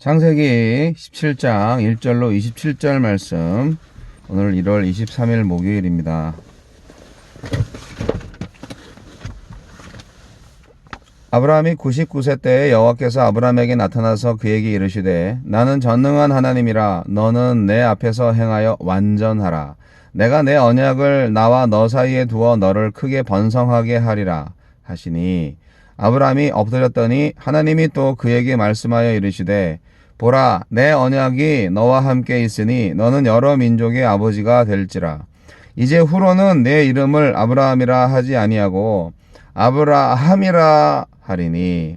창세기 17장 1절로 27절 말씀, 오늘 1월 23일 목요일입니다. 아브라함이 99세 때에 여호와께서 아브라함에게 나타나서 그에게 이르시되 나는 전능한 하나님이라. 너는 내 앞에서 행하여 완전하라. 내가 내 언약을 나와 너 사이에 두어 너를 크게 번성하게 하리라 하시니, 아브라함이 엎드렸더니 하나님이 또 그에게 말씀하여 이르시되 보라, 내 언약이 너와 함께 있으니 너는 여러 민족의 아버지가 될지라. 이제 후로는 내 이름을 아브라함이라 하지 아니하고 아브라함이라 하리니,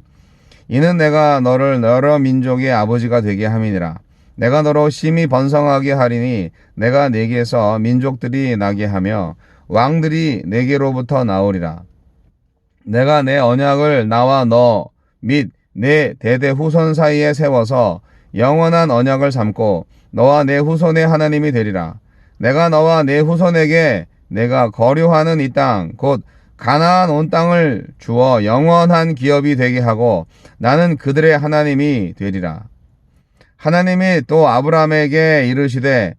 이는 내가 너를 여러 민족의 아버지가 되게 함이니라. 내가 너로 심히 번성하게 하리니 내가 네게서 민족들이 나게 하며 왕들이 네게로부터 나오리라. 내가 내 언약을 나와 너 및 내 대대 후손 사이에 세워서 영원한 언약을 삼고 너와 내 후손의 하나님이 되리라. 내가 너와 내 후손에게 내가 거류하는 이 땅 곧 가나안 온 땅을 주어 영원한 기업이 되게 하고 나는 그들의 하나님이 되리라. 하나님이 또 아브라함에게 이르시되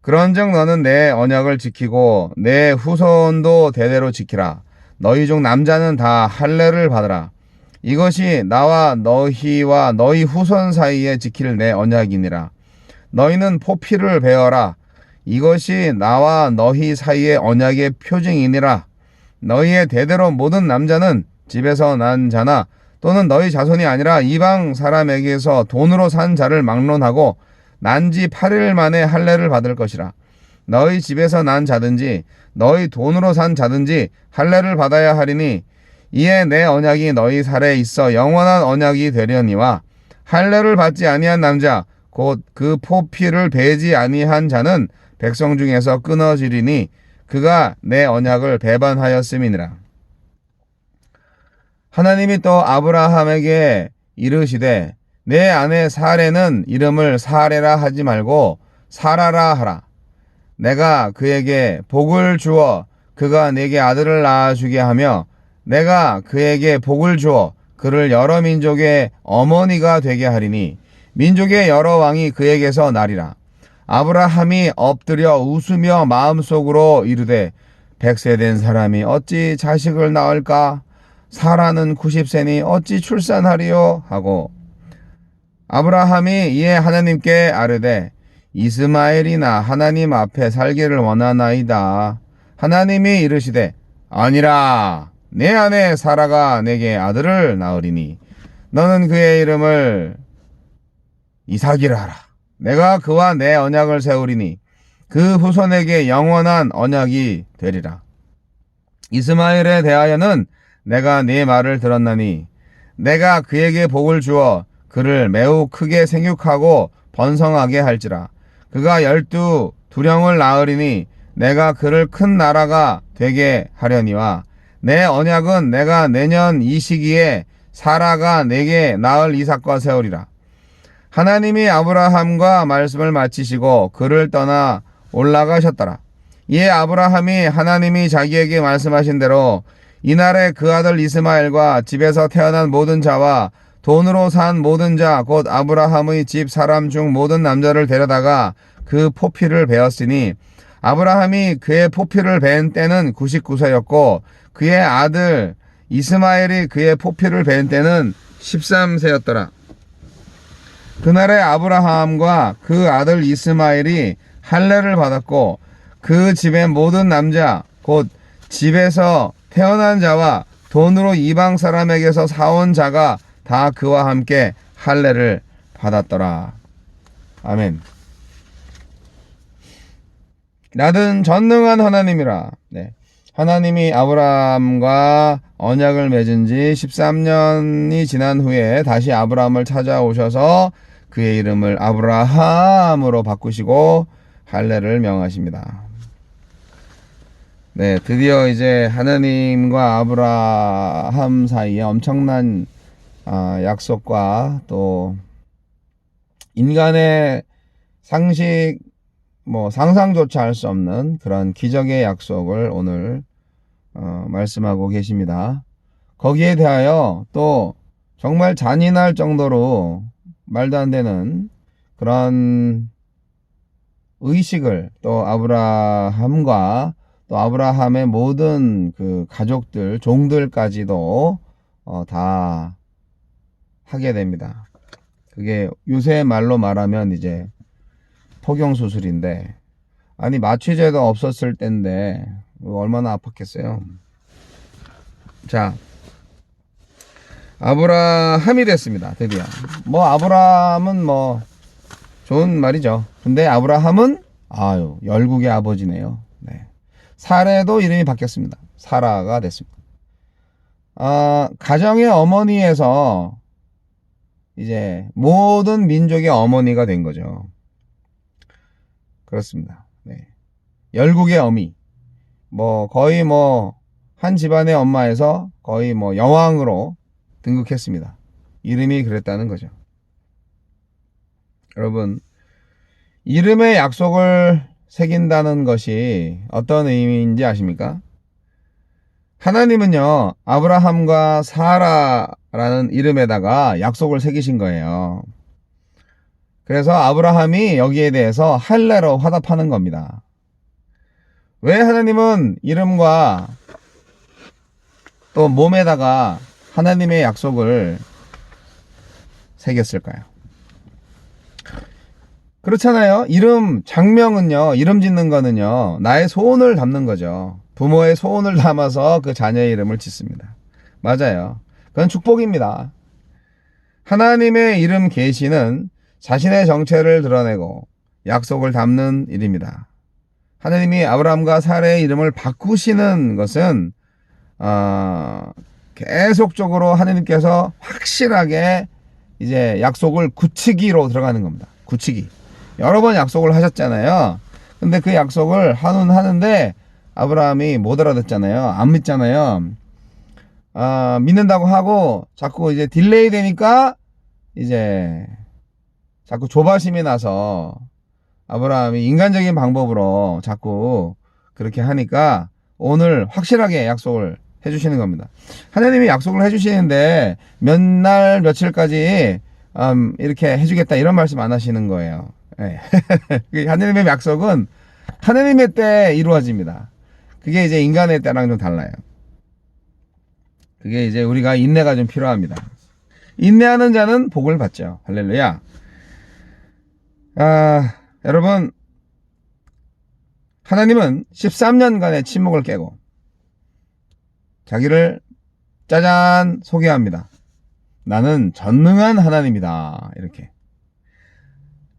그런즉 너는 내 언약을 지키고 내 후손도 대대로 지키라. 너희 중 남자는 다 할례를 받으라. 이것이 나와 너희와 너희 후손 사이에 지킬 내 언약이니라. 너희는 포피를 베어라. 이것이 나와 너희 사이의 언약의 표징이니라. 너희의 대대로 모든 남자는 집에서 난 자나 또는 너희 자손이 아니라 이방 사람에게서 돈으로 산 자를 막론하고 난 지 8일 만에 할례를 받을 것이라. 너희 집에서 난 자든지 너희 돈으로 산 자든지 할례를 받아야 하리니, 이에 내 언약이 너희 살에 있어 영원한 언약이 되려니와 할례를 받지 아니한 남자 곧 그 포피를 베지 아니한 자는 백성 중에서 끊어지리니 그가 내 언약을 배반하였음이니라. 하나님이 또 아브라함에게 이르시되 내 아내 사레는 이름을 사레라 하지 말고 사라라 하라. 내가 그에게 복을 주어 그가 내게 아들을 낳아주게 하며 내가 그에게 복을 주어 그를 여러 민족의 어머니가 되게 하리니 민족의 여러 왕이 그에게서 나리라. 아브라함이 엎드려 웃으며 마음속으로 이르되 100세 된 사람이 어찌 자식을 낳을까? 사라는 90세니 어찌 출산하리요? 하고, 아브라함이 이에 하나님께 아뢰되 이스마엘이나 하나님 앞에 살기를 원하나이다. 하나님이 이르시되 아니라, 내 아내 사라가 내게 아들을 낳으리니 너는 그의 이름을 이삭이라 하라. 내가 그와 내 언약을 세우리니 그 후손에게 영원한 언약이 되리라. 이스마엘에 대하여는 내가 네 말을 들었나니 내가 그에게 복을 주어 그를 매우 크게 생육하고 번성하게 할지라. 그가 12두령을 낳으리니 내가 그를 큰 나라가 되게 하려니와 내 언약은 내가 내년 이 시기에 사라가 내게 낳을 이삭과 세우리라. 하나님이 아브라함과 말씀을 마치시고 그를 떠나 올라가셨더라. 이에 아브라함이 하나님이 자기에게 말씀하신 대로 이날에 그 아들 이스마엘과 집에서 태어난 모든 자와 돈으로 산 모든 자 곧 아브라함의 집 사람 중 모든 남자를 데려다가 그 포피를 베었으니, 아브라함이 그의 포피를 벤 때는 99세였고 그의 아들 이스마엘이 그의 포피를 벤 때는 13세였더라. 그날에 아브라함과 그 아들 이스마엘이 할례를 받았고 그 집의 모든 남자 곧 집에서 태어난 자와 돈으로 이방 사람에게서 사온 자가 다 그와 함께 할례를 받았더라. 아멘. 나는 전능한 하나님이라. 네. 하나님이 아브라함과 언약을 맺은 지 13년이 지난 후에 다시 아브라함을 찾아오셔서 그의 이름을 아브라함으로 바꾸시고 할례를 명하십니다. 네, 드디어 이제 하나님과 아브라함 사이에 엄청난 약속과 또 인간의 상식, 상상조차 할 수 없는 그런 기적의 약속을 오늘 말씀하고 계십니다. 거기에 대하여 또 정말 잔인할 정도로 말도 안 되는 그런 의식을 또 아브라함과 또 아브라함의 모든 그 가족들, 종들까지도 다 하게 됩니다. 그게 요새 말로 말하면 이제 포경수술인데, 아니 마취제도 없었을 때인데 얼마나 아팠겠어요. 자, 아브라함이 됐습니다. 드디어. 뭐 아브라함은 뭐 좋은 말이죠. 근데 아브라함은 아유 열국의 아버지네요. 네. 사레도 이름이 바뀌었습니다. 사라가 됐습니다. 가정의 어머니에서 이제 모든 민족의 어머니가 된 거죠. 그렇습니다. 네. 열국의 어미. 뭐 거의 뭐 한 집안의 엄마에서 거의 뭐 여왕으로 등극했습니다. 이름이 그랬다는 거죠. 여러분, 이름의 약속을 새긴다는 것이 어떤 의미인지 아십니까? 하나님은요, 아브라함과 사라라는 이름에다가 약속을 새기신 거예요. 그래서 아브라함이 여기에 대해서 할례로 화답하는 겁니다. 왜 하나님은 이름과 또 몸에다가 하나님의 약속을 새겼을까요? 그렇잖아요. 장명은요, 이름 짓는 거는요, 나의 소원을 담는 거죠. 부모의 소원을 담아서 그 자녀의 이름을 짓습니다. 맞아요. 그건 축복입니다. 하나님의 이름 계시는 자신의 정체를 드러내고 약속을 담는 일입니다. 하나님이 아브라함과 사라의 이름을 바꾸시는 것은 계속적으로 하나님께서 확실하게 이제 약속을 굳히기로 들어가는 겁니다. 굳히기. 여러 번 약속을 하셨잖아요. 근데 그 약속을 하는데 아브라함이 못 알아듣잖아요. 안 믿잖아요. 믿는다고 하고 자꾸 이제 딜레이 되니까 이제 자꾸 조바심이 나서 아브라함이 인간적인 방법으로 자꾸 그렇게 하니까 오늘 확실하게 약속을 해주시는 겁니다. 하나님이 약속을 해주시는데 몇 날 며칠까지 이렇게 해주겠다 이런 말씀 안 하시는 거예요. 네. 하나님의 약속은 하나님의 때에 이루어집니다. 그게 이제 인간의 때랑 좀 달라요. 그게 이제 우리가 인내가 좀 필요합니다. 인내하는 자는 복을 받죠. 할렐루야. 여러분, 하나님은 13년간의 침묵을 깨고 자기를 짜잔 소개합니다. 나는 전능한 하나님이다. 이렇게.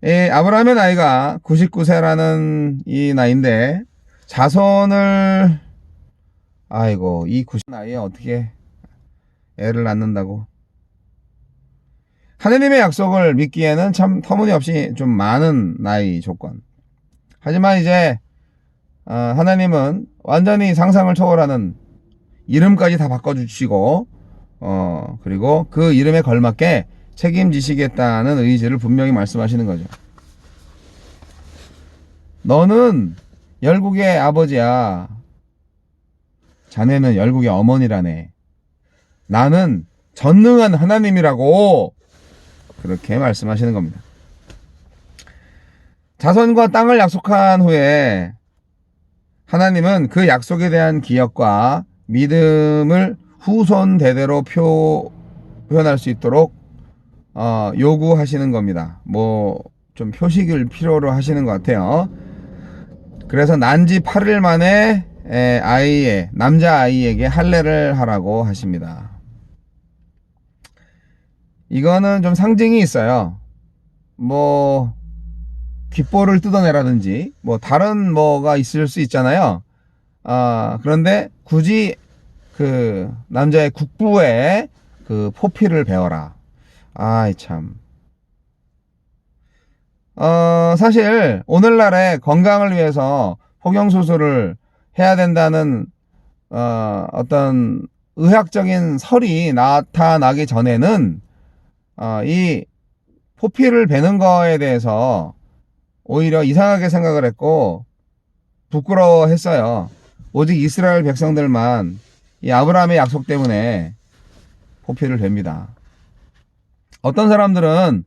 아브라함의 나이가 99세라는 이 나이인데 자손을 아이고 이 90 나이에 어떻게 애를 낳는다고. 하나님의 약속을 믿기에는 참 터무니없이 좀 많은 나이 조건. 하지만 이제 하나님은 완전히 상상을 초월하는 이름까지 다 바꿔주시고 그리고 그 이름에 걸맞게 책임지시겠다는 의지를 분명히 말씀하시는 거죠. 너는 열국의 아버지야. 자네는 열국의 어머니라네. 나는 전능한 하나님이라고 그렇게 말씀하시는 겁니다. 자손과 땅을 약속한 후에 하나님은 그 약속에 대한 기억과 믿음을 후손 대대로 표현할 수 있도록 요구하시는 겁니다. 뭐 좀 표식을 필요로 하시는 것 같아요. 그래서 난지 8일 만에 남자아이에게 할례를 하라고 하십니다. 이거는 좀 상징이 있어요. 뭐 귓볼을 뜯어내라든지 뭐 다른 뭐가 있을 수 있잖아요. 그런데 굳이 그 남자의 국부의 그 포피를 베어라. 아이 참. 사실 오늘날에 건강을 위해서 포경수술을 해야 된다는 어떤 의학적인 설이 나타나기 전에는 이 포피를 베는 거에 대해서 오히려 이상하게 생각을 했고 부끄러워했어요. 오직 이스라엘 백성들만 이 아브라함의 약속 때문에 포피를 뱁니다. 어떤 사람들은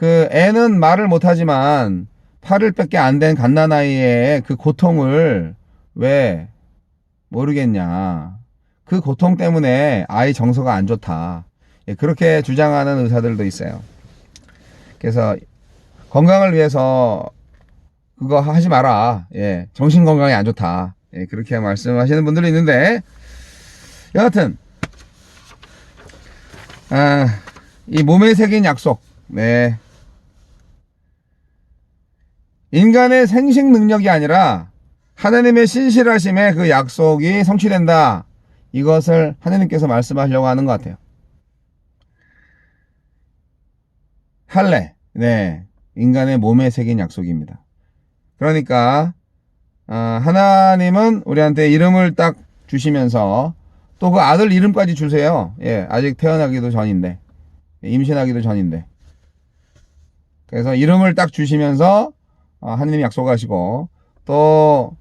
그 애는 말을 못하지만 8일밖에 안 된 갓난아이의 그 고통을 왜 모르겠냐. 그 고통 때문에 아이 정서가 안 좋다. 예, 그렇게 주장하는 의사들도 있어요. 그래서 건강을 위해서 그거 하지 마라. 예, 정신 건강에 안 좋다. 예, 그렇게 말씀하시는 분들이 있는데, 여하튼 이 몸에 새긴 약속. 네. 인간의 생식 능력이 아니라 하나님의 신실하심에 그 약속이 성취된다. 이것을 하나님께서 말씀하려고 하는 것 같아요. 할례. 네. 인간의 몸에 새긴 약속입니다. 그러니까 하나님은 우리한테 이름을 딱 주시면서 또 그 아들 이름까지 주세요. 예, 아직 태어나기도 전인데, 임신하기도 전인데. 그래서 이름을 딱 주시면서 하나님이 약속하시고, 또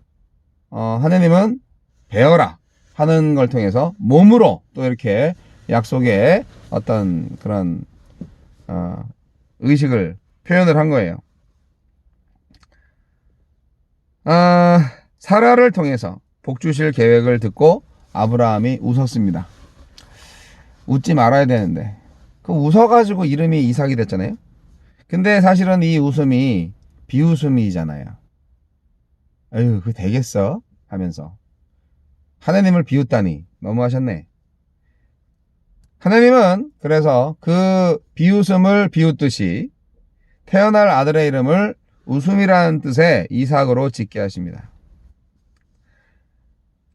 하나님은 배워라 하는 걸 통해서 몸으로 또 이렇게 약속의 어떤 그런 의식을 표현을 한 거예요. 사라를 통해서 복 주실 계획을 듣고 아브라함이 웃었습니다. 웃지 말아야 되는데 그 웃어가지고 이름이 이삭이 됐잖아요. 근데 사실은 이 웃음이 비웃음이잖아요. 아유, 그거 되겠어? 하면서 하나님을 비웃다니 너무하셨네. 하나님은 그래서 그 비웃음을 비웃듯이 태어날 아들의 이름을 웃음이라는 뜻의 이삭으로 짓게 하십니다.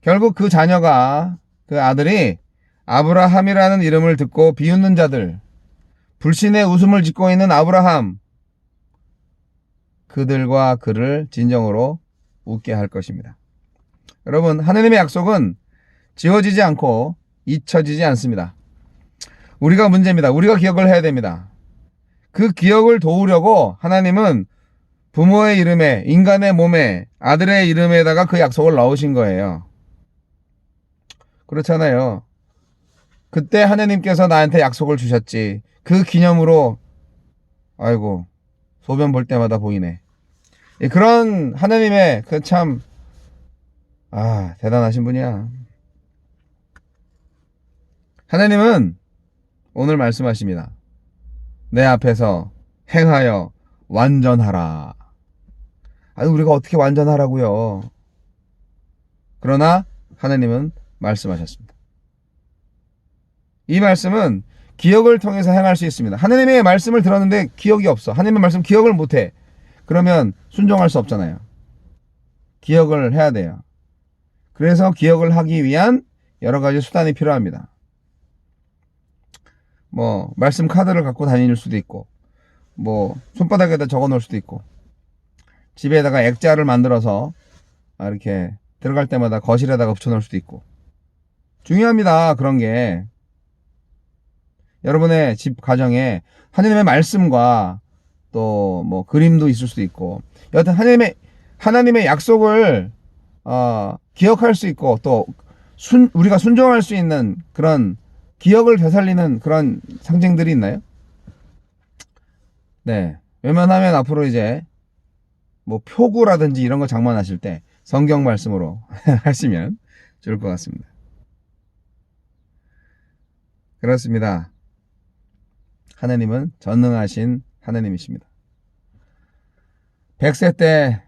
결국 그 자녀가, 그 아들이 아브라함이라는 이름을 듣고 비웃는 자들, 불신의 웃음을 짓고 있는 아브라함, 그들과 그를 진정으로 웃게 할 것입니다. 여러분, 하나님의 약속은 지워지지 않고 잊혀지지 않습니다. 우리가 문제입니다. 우리가 기억을 해야 됩니다. 그 기억을 도우려고 하나님은 부모의 이름에, 인간의 몸에, 아들의 이름에다가 그 약속을 넣으신 거예요. 그렇잖아요. 그때 하나님께서 나한테 약속을 주셨지. 그 기념으로 아이고 소변 볼 때마다 보이네. 그런 하나님의 그 참 대단하신 분이야. 하나님은 오늘 말씀하십니다. 내 앞에서 행하여 완전하라. 우리가 어떻게 완전하라고요? 그러나 하나님은 말씀하셨습니다. 이 말씀은 기억을 통해서 행할 수 있습니다. 하나님의 말씀을 들었는데 기억이 없어. 하나님의 말씀 기억을 못해. 그러면 순종할 수 없잖아요. 기억을 해야 돼요. 그래서 기억을 하기 위한 여러 가지 수단이 필요합니다. 말씀 카드를 갖고 다닐 수도 있고, 손바닥에다 적어 놓을 수도 있고, 집에다가 액자를 만들어서 이렇게 들어갈 때마다 거실에다가 붙여 놓을 수도 있고. 중요합니다. 그런 게. 여러분의 집 가정에 하나님의 말씀과 또 그림도 있을 수도 있고, 여하튼 하나님의 약속을 기억할 수 있고, 또 우리가 순종할 수 있는 그런 기억을 되살리는 그런 상징들이 있나요? 네. 웬만하면 앞으로 이제 표구라든지 이런 거 장만하실 때 성경 말씀으로 하시면 좋을 것 같습니다. 그렇습니다. 하나님은 전능하신 하나님이십니다. 100세 때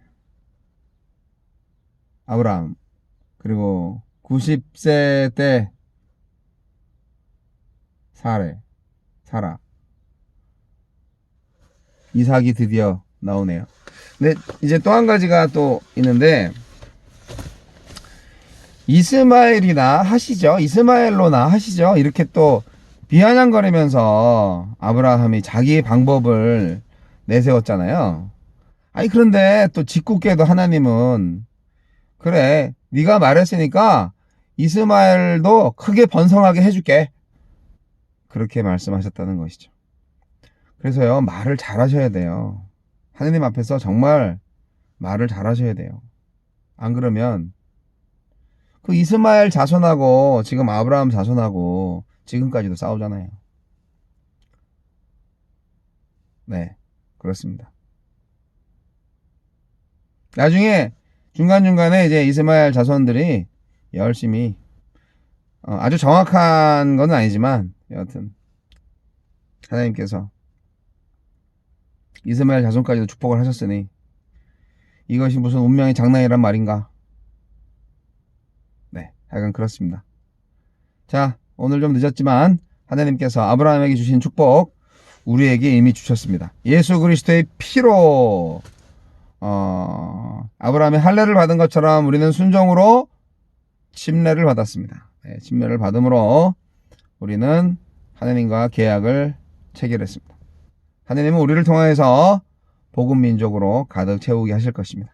아브라함, 그리고 90세 때 사라, 이삭이 드디어 나오네요. 근데 이제 또 한 가지가 또 있는데, 이스마엘로나 하시죠. 이렇게 또 비아냥거리면서 아브라함이 자기의 방법을 내세웠잖아요. 그런데 또 짓궂게도 하나님은 그래, 네가 말했으니까 이스마엘도 크게 번성하게 해줄게. 그렇게 말씀하셨다는 것이죠. 그래서요, 말을 잘하셔야 돼요. 하나님 앞에서 정말 말을 잘하셔야 돼요. 안 그러면 그 이스마엘 자손하고 지금 아브라함 자손하고 지금까지도 싸우잖아요. 네. 그렇습니다. 나중에 중간중간에 이제 이스마엘 자손들이 열심히 아주 정확한 건 아니지만 여하튼 하나님께서 이스마엘 자손까지도 축복을 하셨으니 이것이 무슨 운명의 장난이란 말인가? 네, 하여간 그렇습니다. 자, 오늘 좀 늦었지만 하나님께서 아브라함에게 주신 축복 우리에게 이미 주셨습니다. 예수 그리스도의 피로 아브라함의 할례를 받은 것처럼 우리는 순종으로 침례를 받았습니다. 네, 침례를 받음으로 우리는 하나님과 계약을 체결했습니다. 하나님은 우리를 통하여서 복음 민족으로 가득 채우게 하실 것입니다.